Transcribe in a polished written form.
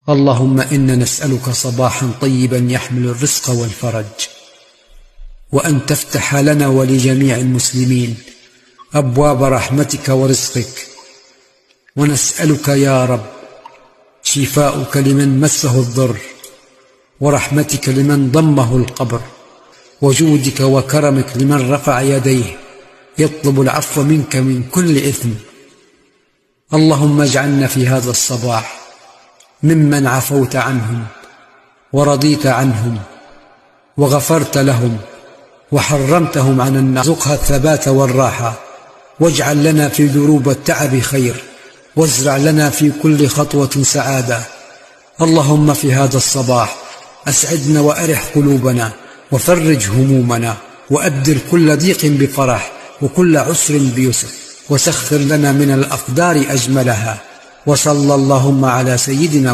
اللهم إنا نسألك صباحا طيبا يحمل الرزق والفرج، وأن تفتح لنا ولجميع المسلمين أبواب رحمتك ورزقك، ونسألك يا رب شفاؤك لمن مسه الضر، ورحمتك لمن ضمه القبر، وجودك وكرمك لمن رفع يديه يطلب العفو منك من كل إثم. اللهم اجعلنا في هذا الصباح ممن عفوت عنهم ورضيت عنهم وغفرت لهم وحرمتهم عن النار. ارزقها الثبات والراحة، واجعل لنا في دروب التعب خير، وازرع لنا في كل خطوة سعادة. اللهم في هذا الصباح أسعدنا وأرح قلوبنا، وفرج همومنا، وأبدل كل ضيق بفرح، وكل عسر بيسر، وسخر لنا من الأقدار أجملها. وصلى اللهم على سيدنا